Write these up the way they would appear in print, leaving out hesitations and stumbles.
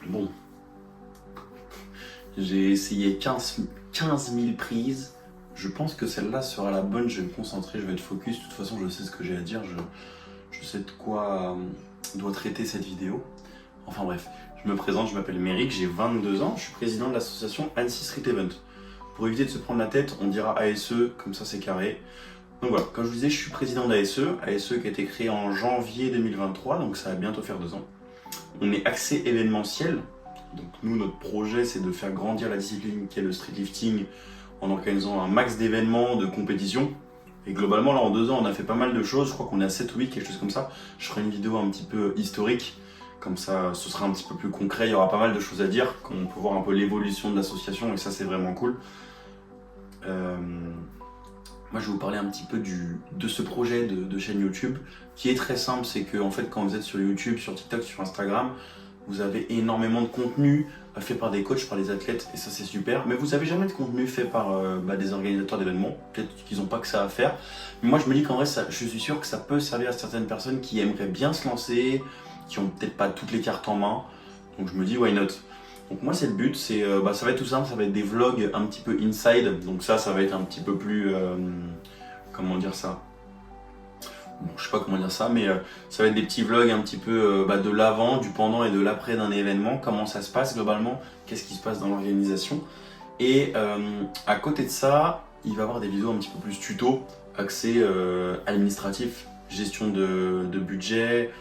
Bon, j'ai essayé 15 000 prises. Je pense que celle-là sera la bonne, je vais me concentrer, je vais être focus. De toute façon, je sais ce que j'ai à dire, je sais de quoi doit traiter cette vidéo. Enfin bref, je me présente, je m'appelle Méric, j'ai 22 ans, je suis président de l'association Annecy Street Event. Pour éviter de se prendre la tête, on dira ASE, comme ça c'est carré. Donc voilà, comme je vous disais, je suis président d'ASE, ASE qui a été créé en janvier 2023, donc ça va bientôt faire 2 ans. On est axé événementiel, donc nous, notre projet, c'est de faire grandir la discipline qui est le street lifting en organisant un max d'événements, de compétitions. Et globalement, là, en 2 ans, on a fait pas mal de choses. Je crois qu'on est à 7 ou 8, quelque chose comme ça. Je ferai une vidéo un petit peu historique. Comme ça, ce sera un petit peu plus concret. Il y aura pas mal de choses à dire. On peut voir un peu l'évolution de l'association. Et ça, c'est vraiment cool. Moi, je vais vous parler un petit peu de ce projet de chaîne YouTube. Qui est très simple. C'est que, en fait, quand vous êtes sur YouTube, sur TikTok, sur Instagram, vous avez énormément de contenu fait par des coachs, par des athlètes, et ça c'est super. Mais vous n'avez jamais de contenu fait par des organisateurs d'événements. Peut-être qu'ils n'ont pas que ça à faire. Mais moi je me dis qu'en vrai, je suis sûr que ça peut servir à certaines personnes qui aimeraient bien se lancer, qui ont peut-être pas toutes les cartes en main. Donc je me dis why not. Donc moi c'est le but, ça va être tout simple, ça va être des vlogs un petit peu inside. Donc ça va être un petit peu plus, comment dire ça, bon, je sais pas comment dire ça, mais ça va être des petits vlogs un petit peu de l'avant, du pendant et de l'après d'un événement, comment ça se passe globalement, qu'est-ce qui se passe dans l'organisation. Et à côté de ça, il va y avoir des vidéos un petit peu plus tuto, axées administratif, gestion de budget,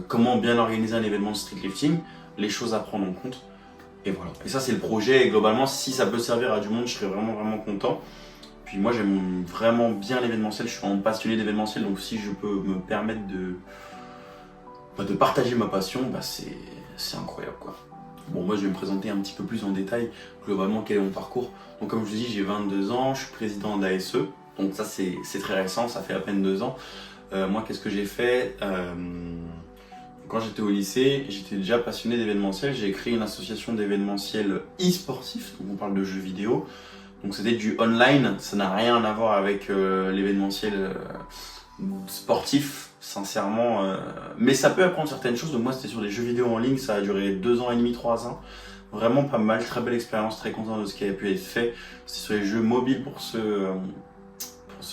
comment bien organiser un événement de street lifting, les choses à prendre en compte. Et voilà. Et ça c'est le projet, et globalement si ça peut servir à du monde, je serais vraiment content. Puis moi j'aime vraiment bien l'événementiel, je suis vraiment passionné d'événementiel, donc si je peux me permettre de partager ma passion, c'est incroyable quoi. Bon, moi je vais me présenter un petit peu plus en détail globalement quel est mon parcours. Donc comme je vous dis, j'ai 22 ans, je suis président d'ASE, donc ça c'est très récent, ça fait à peine 2 ans. Moi qu'est-ce que j'ai fait quand j'étais au lycée, j'étais déjà passionné d'événementiel, j'ai créé une association d'événementiel e-sportif, donc on parle de jeux vidéo. Donc c'était du online, ça n'a rien à voir avec l'événementiel sportif, sincèrement. Mais ça peut apprendre certaines choses. Donc moi c'était sur des jeux vidéo en ligne, ça a duré 2 ans et demi, 3 ans. Vraiment pas mal, très belle expérience, très content de ce qui a pu être fait. C'est sur les jeux mobiles pour ceux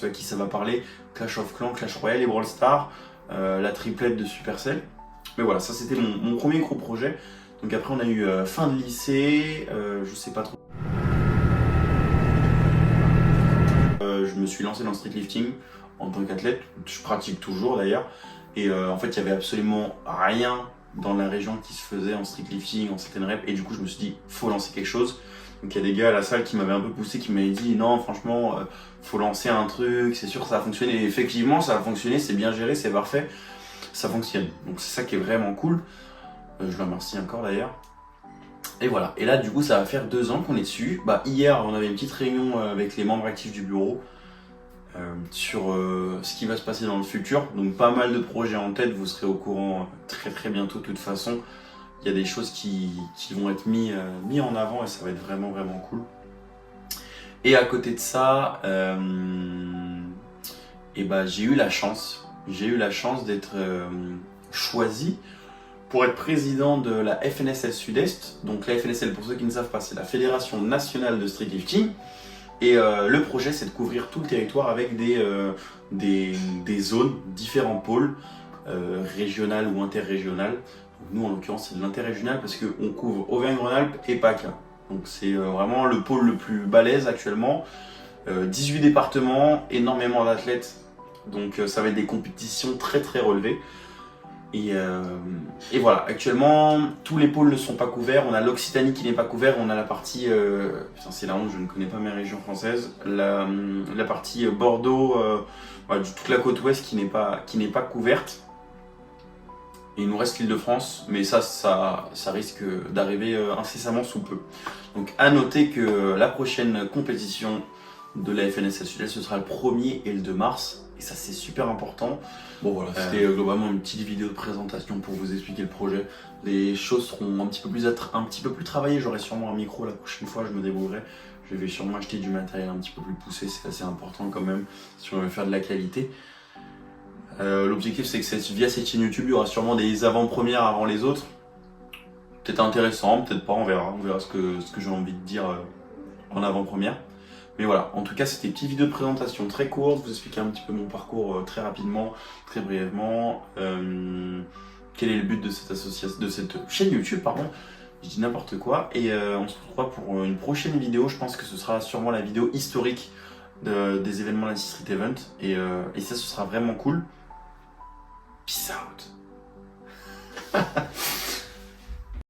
à qui ça va parler. Clash of Clans, Clash Royale et Brawl Stars, la triplette de Supercell. Mais voilà, ça c'était mon premier gros projet. Donc après on a eu fin de lycée, je sais pas trop. Je me suis lancé dans le street lifting en tant qu'athlète, je pratique toujours d'ailleurs, et en fait il n'y avait absolument rien dans la région qui se faisait en street lifting, en certaines reps, et du coup je me suis dit faut lancer quelque chose. Donc il y a des gars à la salle qui m'avaient un peu poussé, qui m'avaient dit non franchement faut lancer un truc, c'est sûr que ça va fonctionner, et effectivement ça a fonctionné, c'est bien géré, c'est parfait, ça fonctionne. Donc c'est ça qui est vraiment cool, je le remercie encore d'ailleurs. Et voilà, et là du coup ça va faire 2 ans qu'on est dessus. Hier on avait une petite réunion avec les membres actifs du bureau sur ce qui va se passer dans le futur. Donc pas mal de projets en tête, vous serez au courant très bientôt de toute façon. Il y a des choses qui vont être mis en avant et ça va être vraiment cool. Et à côté de ça, j'ai eu la chance d'être choisi pour être président de la FNSL Sud-Est. Donc la FNSL, pour ceux qui ne savent pas, c'est la Fédération Nationale de Street Lifting. Et le projet, c'est de couvrir tout le territoire avec des zones, différents pôles, régionales ou interrégionales. Donc nous, en l'occurrence, c'est de l'interrégional parce qu'on couvre Auvergne-Rhône-Alpes et PACA. Donc c'est vraiment le pôle le plus balèze actuellement. 18 départements, énormément d'athlètes. Donc ça va être des compétitions très relevées. Et voilà, actuellement, tous les pôles ne sont pas couverts. On a l'Occitanie qui n'est pas couvert, on a la partie, putain c'est la honte, je ne connais pas mes régions françaises, la partie Bordeaux, toute la côte ouest qui n'est pas couverte. Et il nous reste l'Île-de-France, mais ça risque d'arriver incessamment sous peu. Donc à noter que la prochaine compétition de la FNSL Sud-Est, ce sera le 1er et le 2 mars. Et ça c'est super important. Bon voilà, c'était globalement une petite vidéo de présentation pour vous expliquer le projet. Les choses seront un petit peu plus travaillées, j'aurai sûrement un micro la prochaine fois, je me débrouillerai. Je vais sûrement acheter du matériel un petit peu plus poussé, c'est assez important quand même si on veut faire de la qualité. L'objectif c'est que via cette chaîne YouTube, il y aura sûrement des avant-premières avant les autres. peut-être intéressant, peut-être pas, on verra ce que j'ai envie de dire en avant-première. Mais voilà, en tout cas, c'était une petite vidéo de présentation très courte, vous expliquer un petit peu mon parcours très rapidement, très brièvement. Quel est le but de cette association, de cette chaîne YouTube, pardon. Je dis n'importe quoi. Et on se retrouvera pour une prochaine vidéo. Je pense que ce sera sûrement la vidéo historique des événements Lucky Street Event. Et ça, ce sera vraiment cool. Peace out.